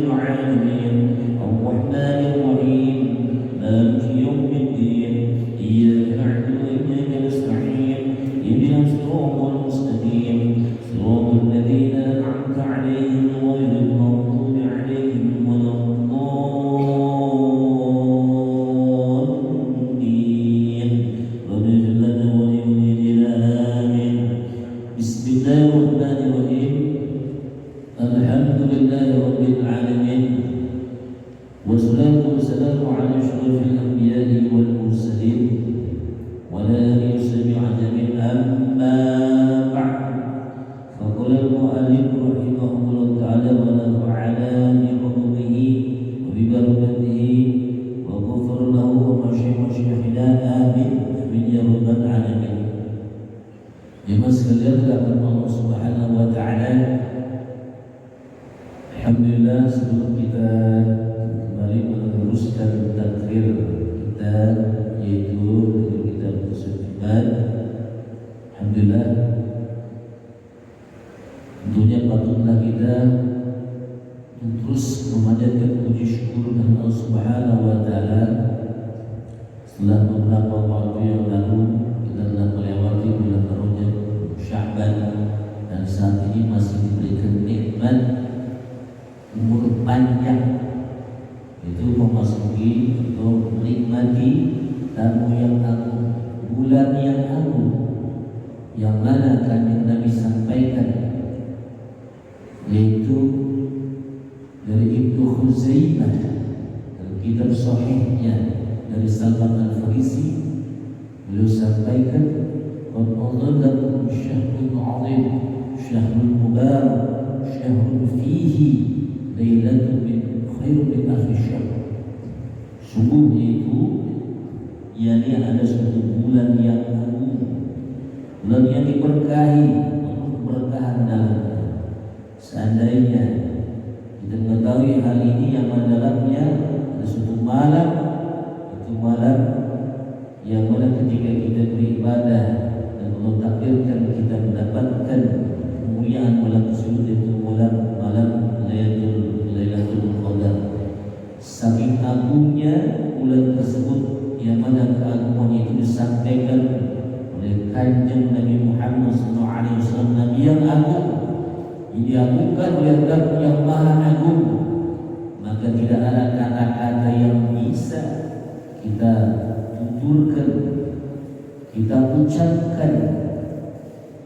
العالمين الرحمن الرحيم مالك يوم الدين إياك نعبد وإياك نستعين اهدنا الصراط المستقيم صراط الذين أنعمت عليهم غير المغضوب عليهم ولا الضالين ربنا لنا وليولدنا آمين بسم الله الرحمن الرحيم الحمد لله رب العالمين والصلاة والسلام على أشرف الأنبياء والمرسلين وعلى آله وصحبه أجمعين أما بعد فقال المؤلف رحمه الله تعالى ونفعنا بحكمه وببركته وغفر له ومشيخنا آمين يا رب العالمين. Jemaah sekalian dilakukan Allah Subhanahu wa taala. Alhamdulillah, sebelum kita kembali meneruskan takrir kita, yaitu kita bersyukur. Alhamdulillah, tentunya patutlah kita terus memanjatkan puji syukur kepada Allah Subhanahu wa taala. Setelah beberapa waktu yang lalu kita telah melewati bulan Rajab, Sya'ban, dan saat ini masih diberikan nikmat umur panjang, itu memasuki atau menikmati tamu yang agung, bulan yang agung, yang mana kanjeng Nabi sampaikan, yaitu dari Ibnu Khuzaimah dalam kitab sahihnya dari Salman Al-Farisi, beliau sampaikan qad adhallakum syahrun 'azim, syahrul mubarak, syahrun fihi lailatul min khairun min alfi syahr. Sungguh itu yakni ada suatu bulan yang agung, bulan yang diberkahi, penuh keberkahan dalamnya. Seandainya kita mengetahui hal ini yang dalamnya ada suatu malam, itu malam yang mana ketika kita beribadah dan Allah takdirkan kita mendapatkan kemuliaan malam tersebut, itu malam Lailatul Qadar. Saking agungnya bulan tersebut, yang mana keagungan itu disampaikan oleh kanjeng Nabi Muhammad SAW, Nabi yang agung, diagungkan oleh Rabb yang Maha Agung. Maka tidak ada kata-kata yang bisa kita tuturkan, kita ucapkan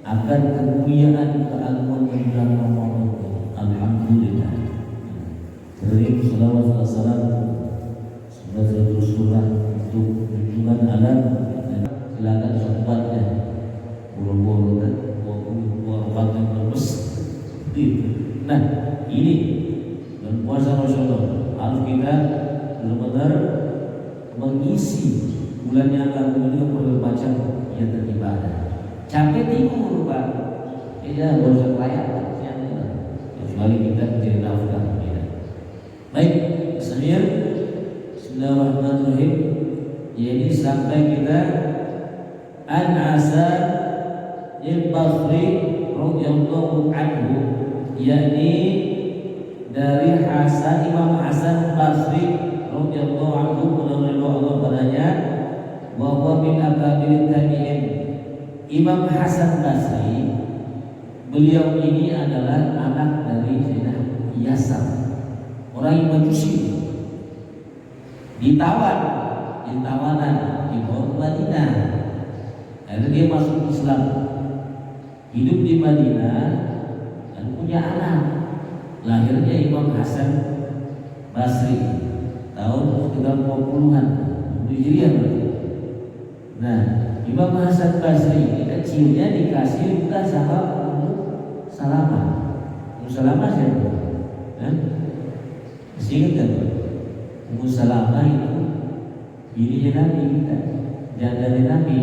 akan kemuliaan keagungan bulan Ramadan. Alhamdulillah. Kirim salawat wa salam sebagai surah untuk junjungan alam. Silakan sahabatnya buru-buru dan waktu terus. Nah, ini dan puasa Rasulullah harus kita benar-benar mengisi bulan yang agung ini bermacam kegiatan ibadah. Capek tidur Pak, tidak bosan layak kecuali kita mencari nafkah. Baik, Samir, Bismillahirrahmanirrahim. Jadi sampai kita An-Hasan Al-Basri radhiyallahu anhu, yakni dari Imam Hasan Basri radhiyallahu anhu, mudah-mudahan Allah padanya, wa huwa min akabir tabi'in. Imam Hasan Basri, beliau ini adalah anak dari Sayyidina Yasar, orang yang Majusi, ditawanan di Madinah. Akhirnya dia masuk Islam, hidup di Madinah dan punya anak. Lahirnya Imam Hasan Basri tahun sekitar 20-an Hijriah. Nah, Imam Hasan Basri ini kecilnya dikasih bukan sama Ummu Salamah. Ummu Salamah siapa? Masih ingat kan? Ummu Salamah itu bininya Nabi kita, jandanya Nabi.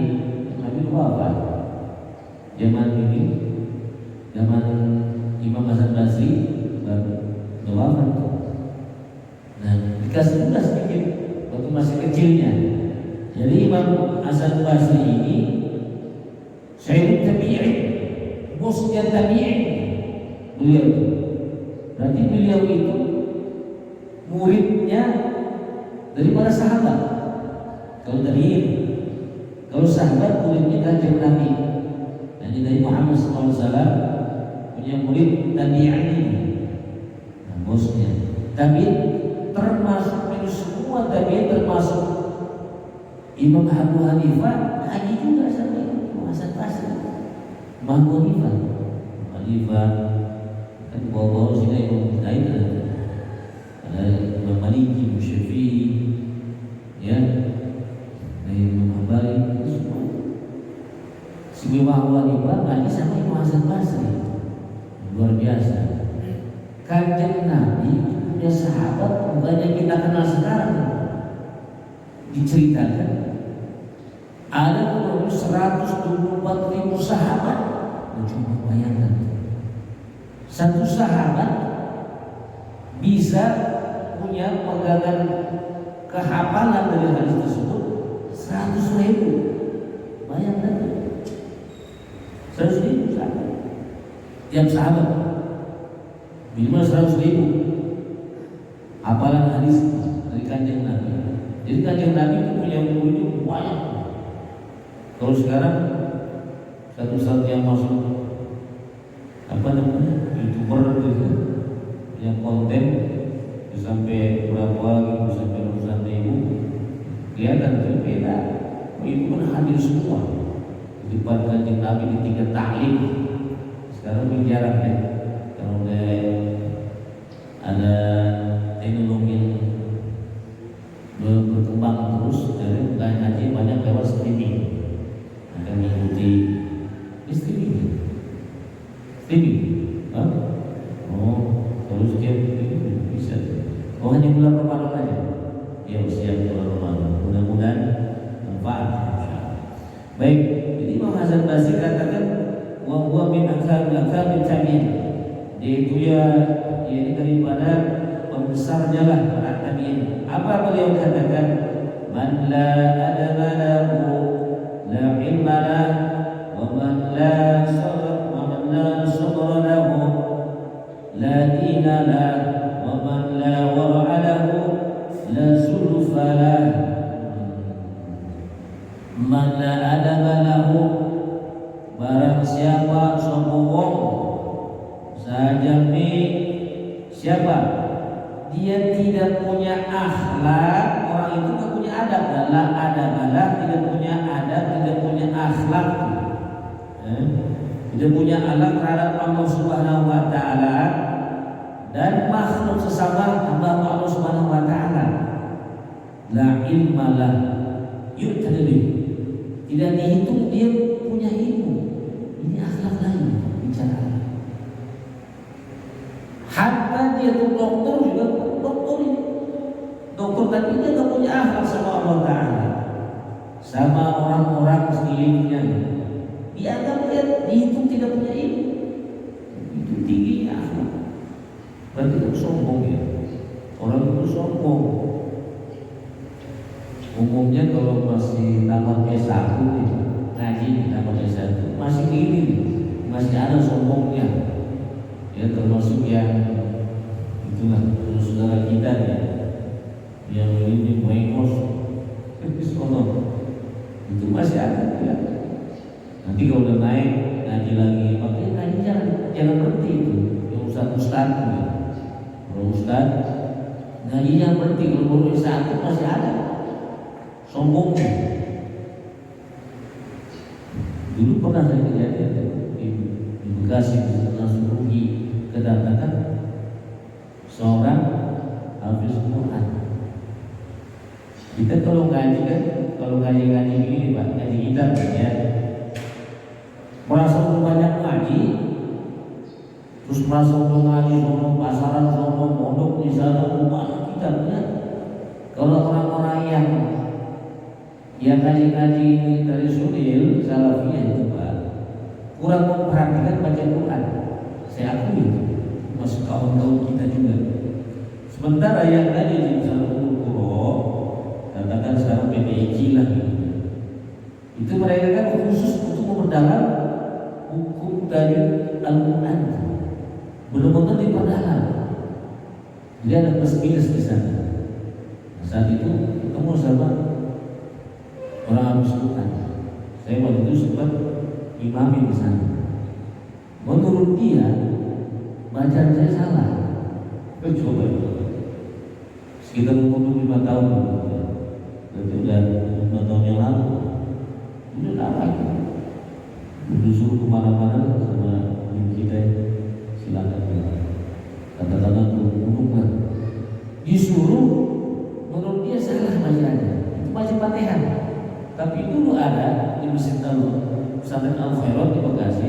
Nabi itu apa? Zaman ini, zaman Imam Hasan Basri baru wafat. Nah, dikasih tugas sedikit waktu masih kecilnya. Jadi Imam Hasan Basri ini Sayyid Tabi'in, bosnya Tabi'in. Beliau berarti beliau itu muridnya dari para sahabat. Kalau tabi'in, kalau sahabat muridnya kanjeng Nabi. Jadi dari Muhammad SAW punya murid tabi'in. Nah, bosnya tabi'in termasuk itu semua tabi'in termasuk Imam Abu Hanifah, haji juga sama Imam Hasan Basri. Imam Abu Hanifah kan bawa-bawa sini Imam lain ada Imam Maliki, Imam Syafi'i, ya, Imam Hambali, itu semua. Si Imam Abu Hanifah haji sama Imam Hasan Basri, luar biasa. Kanjeng Nabi punya sahabat bukannya kita kenal sekarang, diceritakan ada kurang 124.000 sahabat. Coba bayangkan, satu sahabat bisa punya pegangan kehafalan dari hadis tersebut 100.000. Bayangkan 100.000 sahabat, tiap sahabat minimal 100.000 hafalan hadis dari kanjeng Nabi. Jadi kanjeng Nabi itu punya murid banyak. Kalau sekarang satu-satu yang masuk apa namanya YouTuber gitu, yang konten sampai berapa gitu, sampai ratusan ribu, kelihatan itu beda. Itu kan hadir semua di depan kanjeng Nabi di tingkat ta'lim. Sekarang lebih jarang ya, kalau ada teknologi yang berkembang terus, dari ngaji banyak lewat streaming. Akan mengikuti streaming, terus dia bisa. Oh, hanya bulan Ramadan aja. Ya, siap bulan Ramadan. Mudah-mudahan manfaat. Baik, jadi Imam Hasan Basri katakan wa huwa min akabir tabi'in. Dia itu ya ini daripada pembesarnya lah para tabi'in. Apa beliau katakan? Man la adaba lahu la ilma lahu wa man la sabra lahu la dina lahu wa man la wara'a lahu la zulfa lahu. Man la adaba lahu, barang siapa sombong saja siapa dia tidak punya akhlak, orang itu tidak punya adab. La adabalah, tidak punya adab, tidak punya akhlak, tidak punya akhlak terhadap Allah Subhanahu wa taala dan makhluk sesama hamba Allah Subhanahu wa taala. La ilmalah yu'tadili, tidak dihitung dia punya ilmu. Ini akhlak lain bicara. Hatta dia tuh dokter juga, dokter tapi dia nggak punya akhlak sama Allah Taala, sama orang-orang sekelilingnya. Dianggap dia dihitung tidak punya ilmu. Itu tingginya akhlak. Berarti itu sombong ya. Orang itu sombong. Umumnya kalau masih tamat S1 ngaji tamat S1 masih ini masih ada sombongnya. Ya, termasuk yang itulah saudara kita ya, yang ini mengekos itu masih ada ya. Nanti kalau udah naik ngaji lagi, makanya ngaji jangan berhenti itu. Yang ustaz ya. Kalau ustaz ngaji jangan berhenti, kalau baru satu masih ada sombongnya. Dulu pernah saya kejadian di Bekasi langsung rugi. Kedatangan seorang hafiz Quran. Kita kalau ngaji kan, kalau ngaji ini Pak, ngaji kita ya, merasa banyak ngaji, terus merasa ngaji sono pasaran, sono pondok di sana rumah kita ya. Kalau orang-orang yang ngaji dari Sudil Salafiyah itu Pak, kurang memperhatikan baca Quran. Saya akui itu masuk kawan-kawan kita juga. Sementara yang tadi di Misalul Quro, katakan sekarang PPIC lah gitu. Itu mereka kan khusus untuk memperdalam hukum dari Al-Quran, benar-benar diperdalam. Jadi ada plus minus di sana. Nah, saat itu ketemu sama orang habis Quran. Saya waktu itu sempat imami di sana. Menurut dia bacaan saya salah. Coba sekitar umur 5 tahun, berarti udah 5 tahun yang lalu. Udah lama itu. Disuruh kemana-mana sama kita, silakan kata-kata duduk. Disuruh, menurut dia salah bacaannya. Itu baca Fatihah. Tapi dulu ada di Masjid Pesantren Al Khairat di Bekasi,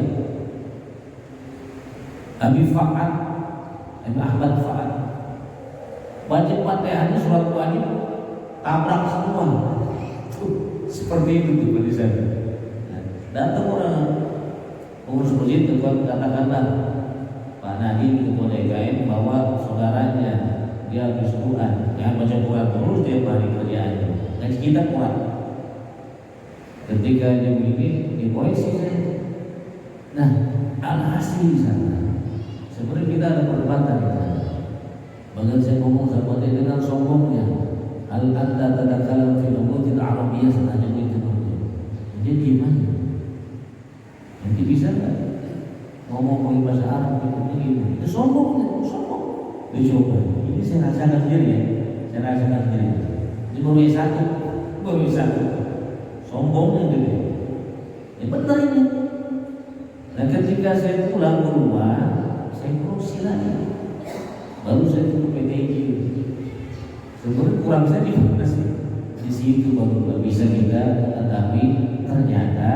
Habib Fa'ad, Habib Ahmad Fa'ad, baca Fatihahnya surat wajib tabrak semua. Seperti itu tuh di sana. Datang orang pengurus masjid katakanlah Pak Nadiem ketua DKM bawa saudaranya dia habis Quran, dia baca Quran terus tiap hari kerjaannya. Ngaji kita Quran. Ketika dia begini, dikoreksi saya. Nah, alhasil di sana. Sebenarnya kita ada perdebatan di sana. Bahkan saya ngomong sama dia dengan sombongnya, al anta tatakalam fil lughati al-arabiyyah sananya itu. Jadi gimana? Nanti bisa nggak ngomong bahasa Arab begini? Itu sombong. Dicoba. Ini saya rasakan sendiri ya. Ini baru satu. Sombongnya gitu. Ya benar ini. Dan ketika saya pulang ke rumah, saya korupsi lagi. Baru saya ke PTJ. Sebenarnya kurang saya di mana sih? Di situ baru bisa kita, tetapi ternyata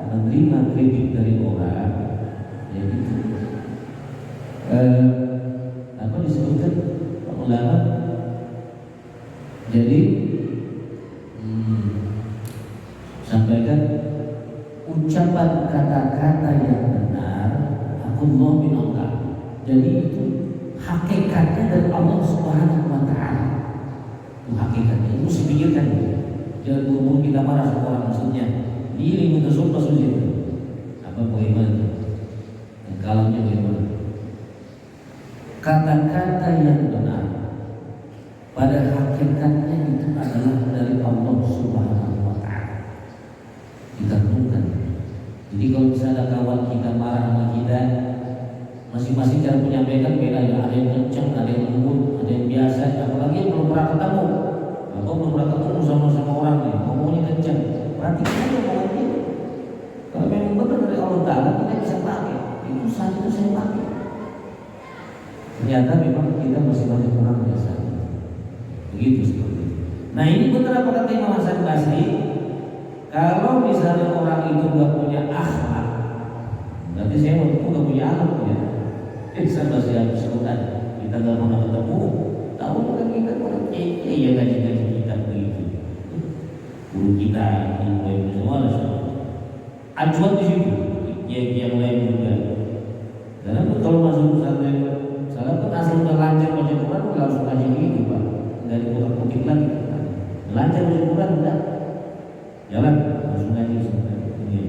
menerima kritik dari orang, ya gitu. Apa disebutkan Pak ulama? Jadi sampaikan ucapan kata-kata yang benar, Allah min Allah. Jadi itu hakikatnya dari Allah Subhanahu Wa Taala. Itu hakikatnya. Itu mesti pikirkan. Jangan buru-buru kita marah sama orang maksudnya. Ini mutasawwif maksudnya apa bagaimana? Dan kalamnya bagaimana? Kata-kata yang benar pada hakikatnya itu adalah dari Allah Subhanahu Wa Taala. Ditentukan. Jadi kalau misalnya kawan kita marah sama kita, masing-masing cara menyampaikan beda ya. Ada yang kencang, ada yang lembut, ada yang biasa. Apalagi yang belum pernah ketemu, atau belum pernah ketemu sama orang nih, ngomongnya kencang. Perhatikan aja omongan kita. Kalau memang benar dari Allah Taala kita bisa pakai. Itu saat itu saya pakai. Ternyata memang kita masih banyak orang biasa. Begitu seperti itu. Nah ini benar apa kata Imam Hasan Basri? Kalau misalnya orang itu nggak punya akhlak, berarti saya waktu itu nggak punya akhlak ya. Saya masih habis Quran, kita nggak pernah ketemu. Tahu kan kita orang ya ngaji kita begitu. Guru kita ilmu semua acuan di situ, yang lain juga. Karena kalau masuk pesantren, salah pun asal udah lancar baca Quran, nggak harus ngaji gitu pak, nggak diputar-putar lagi. Lancar baca Quran udah jalan langsung ngaji ini.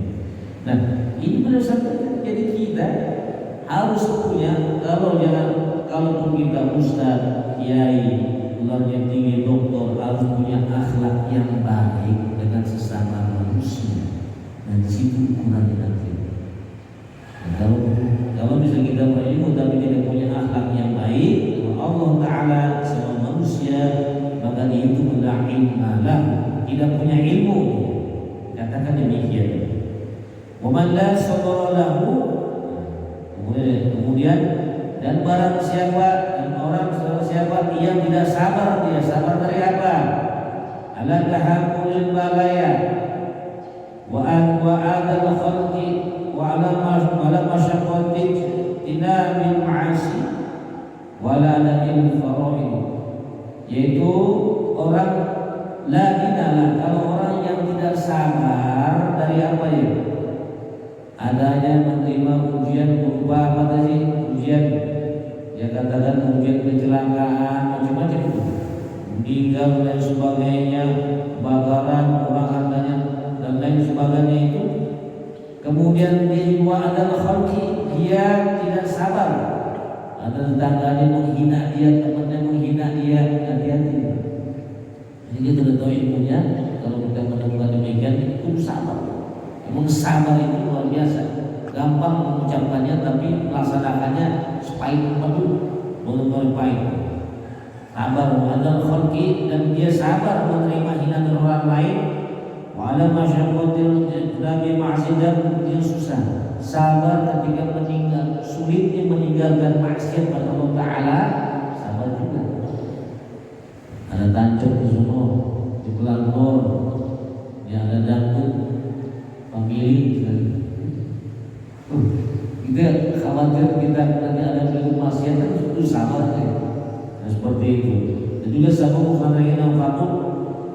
Nah ini berdasarkan jadi kita harus punya kalau kita ustaz, kiai, gelarnya tinggi, doktor harus punya akhlak yang baik dengan sesama manusia. Dan di situ ukurannya nanti. Nah, kalau bisa kita berilmu tapi tidak punya akhlak yang baik, Allah Taala sama manusia, maka itu adalah ilmalah, tidak punya ilmu. Katakan demikian. Wa man la sabara lahu, kemudian dan barang siapa dan orang siapa yang tidak sabar, dia sabar dari apa? Ala tahammulil balaya wa adal khalqi wa ala masyaqqati tinamil ma'asi wa la na'il faraid, yaitu orang la inalah, kalau orang yang tidak sabar dari apa ya? Adanya menerima ujian berupa apa tadi? Ujian, ya katakan ujian kecelakaan macam-macam, meninggal dan sebagainya, kebakaran, orang hartanya dan lain sebagainya itu. Kemudian di luar adalah khalqi, dia tidak sabar ada tetangganya menghina dia, temannya menghina dia, hati-hati. Jadi kita sudah tahu ilmunya. Kalau kita menemukan demikian, itu sabar. Memang sabar itu luar biasa. Gampang mengucapkannya, tapi melaksanakannya sepahit penuh, benar-benar pahit. Sabar menghadap khalqi, dan dia sabar menerima hinaan orang lain. Wala masyaqatil Nabi ma'asidan, dia susah. Sabar ketika meninggal, sulitnya meninggalkan maksiat pada Allah Ta'ala. Sabar juga. Ada tancap di sana, di Pelangor, ya ada dangdut, pemilih. Kita khawatir kita nanti ada film maksiat, itu sabar ya. Nah, seperti itu. Dan juga sabar mukhanayina kamu,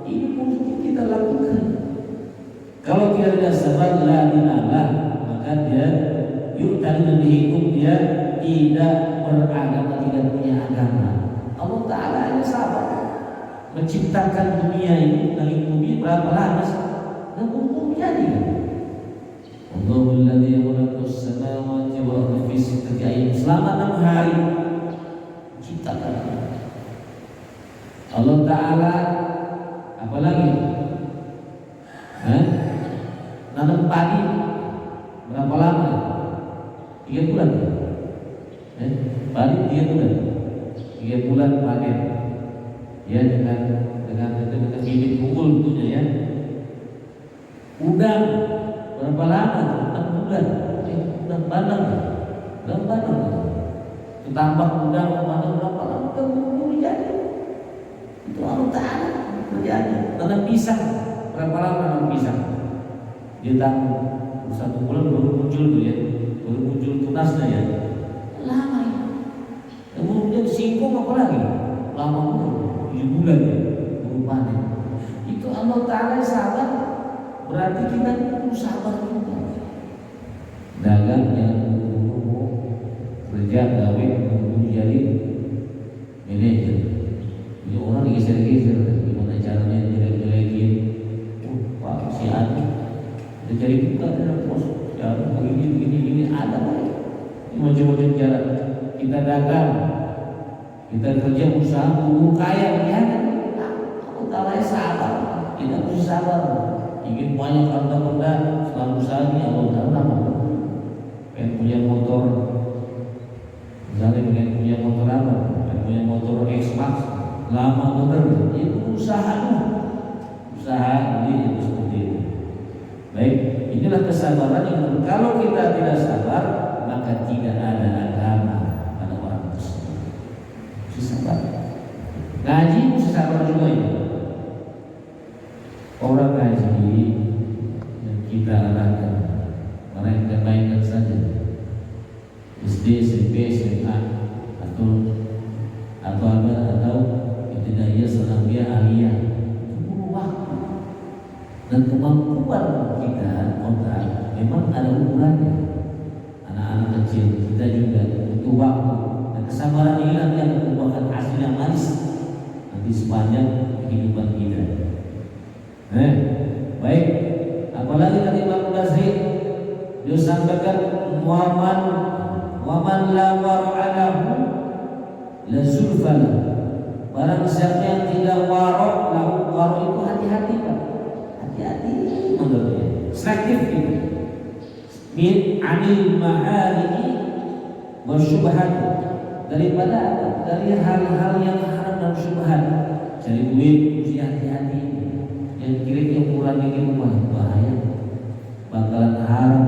ini pun kita lakukan. Kalau kita tidak sabar, la ilaha, maka dia yuk tadi dihukum dia tidak beragama, tidak punya agama. Allah Ta'ala hanya sabar menciptakan dunia ini, langit bumi berapa lama dan umum jadi. Allahul ladzi khalaqas samawati wal arda fi sittati ayyam, selama 6 hari ciptakan. Allah Ta'ala apalagi nanam padi berapa lama? 3 bulan. Padi 3 bulan. 3 bulan panen. Ya dengan bibit unggul tentunya ya. Udang berapa lama? 6 bulan. Udang bandeng. Udang bandeng. Tambah udang bandeng berapa lama? Kemudian jadi. Itu Allah Ta'ala terjadi. Tanam pisang berapa lama tanam pisang? Dia tahu 1 bulan baru muncul tuh ya, baru muncul tunasnya ya. Lama ya. Kemudian singkong apa lagi? Lama betul, 7 bulan ya, baru panen. Itu Allah Ta'ala sabar, berarti kita perlu sabar juga. Dagang jangan buru-buru, kerja gawe buru-buru jadi manajer. Jadi orang digeser-geser, gimana caranya jelek-jelekin. Pak si Adi cari buka dalam pos, ya begini ada baik. Macam-macam cara kita dagang, kita kerja usaha, buru kaya ya kan? Aku Ta'ala sabar, kita mesti sabar. Ingin banyak harta benda, selalu usaha Allah Ta'ala. Pengen punya motor, misalnya pengen punya motor apa? Pengen punya motor X-Max, lama bener, itu usaha ini seperti itu. Baik, inilah kesabaran yang kalau kita tidak sabar, maka tidak ada agama pada orang tersebut. Mesti sabar. Ngaji mesti sabar juga ini. Orang ngaji yang kita arahkan, orang yang kebaikan saja, SD, SMP, SMA, atau ibtidaiyah, sanawiyah, aliyah, itu waktu. Dan kemampuan kita otak memang ada ukurannya. Anak-anak kecil kita juga butuh waktu, dan kesabaran ini nanti akan membuahkan hasil yang manis nanti sepanjang kehidupan kita. Baik. Apalagi tadi Imam Ghazali dia sampaikan waman la wara'alahu la zulfala. Barang siapa yang tidak warok, lahu warok itu hati-hati Pak. Hati-hati menurutnya. Selektif itu. Min anil ma'ariki wa syubhat, daripada apa? Dari hal-hal yang haram dan syubhat. Cari duit mesti hati-hati. Yang kira-kira kurang ini rumah bahaya, bakalan haram.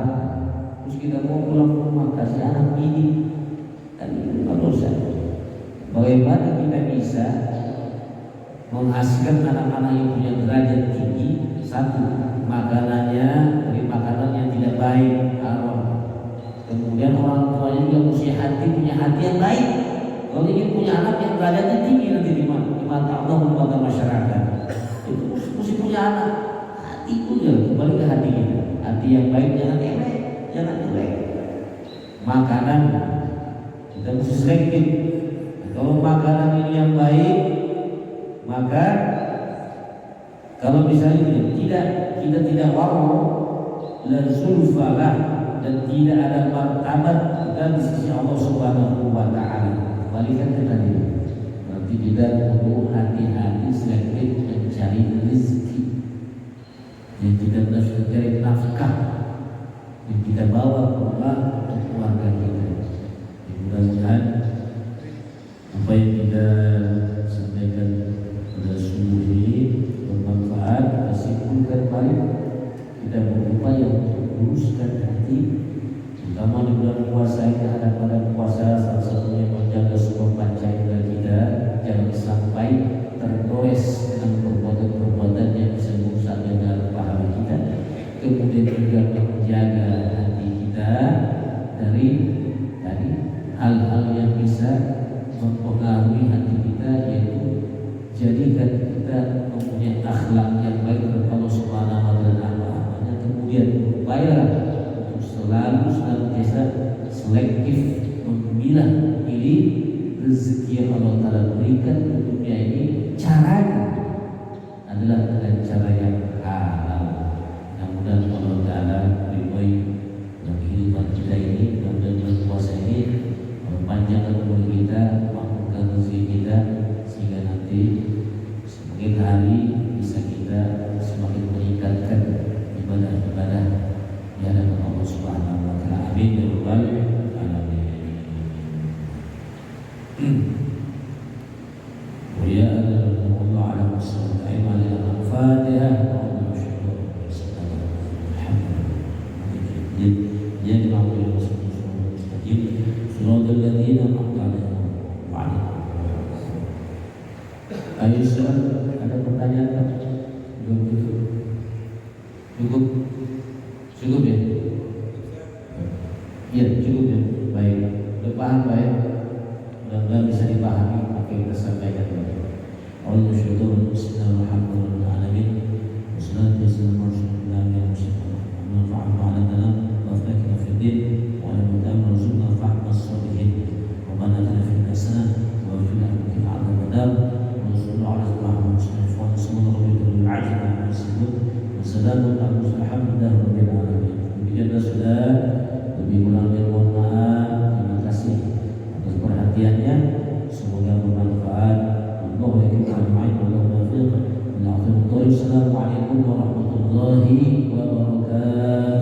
Terus kita mau pulang ke rumah kasih anak ini, kan itu dosa. Bagaimana kita bisa menghasilkan anak-anak yang punya derajat tinggi? Satu, makanannya dari makanan yang tidak baik, haram. Kemudian orang tuanya juga punya hati yang baik. Kalau ingin punya anak yang derajatnya tinggi nanti di mata Allah, di mata masyarakat, itu mesti punya anak hati punya, kembali ke hati kita. Hati yang baik, jangan elek, jangan jelek. Makanan kita mesti selektif. Kalau makanan ini yang baik, maka kalau misalnya kita tidak warok, la zulfalah, dan tidak ada martabat, kita pahala di sisi Allah Subhanahu wa taala. Balikan ke tadi. Berarti kita perlu hati-hati selektif mencari rezeki. Yang kita harus mencari nafkah yang kita bawa ke rumah untuk keluarga kita. Mudah-mudahan apa yang kita sampaikan pada subuh ini bermanfaat. Kesimpulan balik kita berupaya untuk meluruskan hati, terutama di bulan puasa ini. Ada pada puasa salah satunya menjaga sebuah panca indera kita, jangan sampai tergores dengan perbuatan-perbuatan yang bisa merusak dengan pahala kita. Kemudian juga menjaga hati kita dari hal-hal yang bisa mempengaruhi hati kita, yaitu jadikan kita mempunyai akhlak yang baik kepada Allah Subhanahu wa taala. Kemudian berupaya untuk selalu senantiasa selektif memilah pilih rezeki yang Allah Taala berikan di dunia ini. Caranya adalah dengan cara yang halal. Mudah-mudahan Allah Taala ridhoi dalam kehidupan kita ini. Mudah-mudahan bulan puasa ini panjangkan umur kita, makmurkan rezeki kita, sehingga nanti semakin hari bisa kita semakin meningkatkan ibadah-ibadah di hadapan Allah Subhanahu wa taala. Amin ya rabbal alamin. Wa ya Allah ala musallin ala al-Fatihah. Ayo silakan, ada pertanyaan tak? Cukup? Cukup ya? Iya cukup ya. Baik, udah paham baik. Mudah-mudahan bisa dipahami apa yang kita sampaikan. Allah syukur Bismillahirrahmanirrahim. Wassalatu wassalamu ala rasulillah wa ala alihi wa sahbihi fi din wa ala man rasulna fahmas salihin wa banana fil hasanah wa juna min al-adab. Assalamualaikum warahmatullahi wabarakatuh. Kita sudah lebih kurangnya mohon maaf. Terima kasih atas perhatiannya. Semoga bermanfaat. Assalamualaikum warahmatullahi wabarakatuh.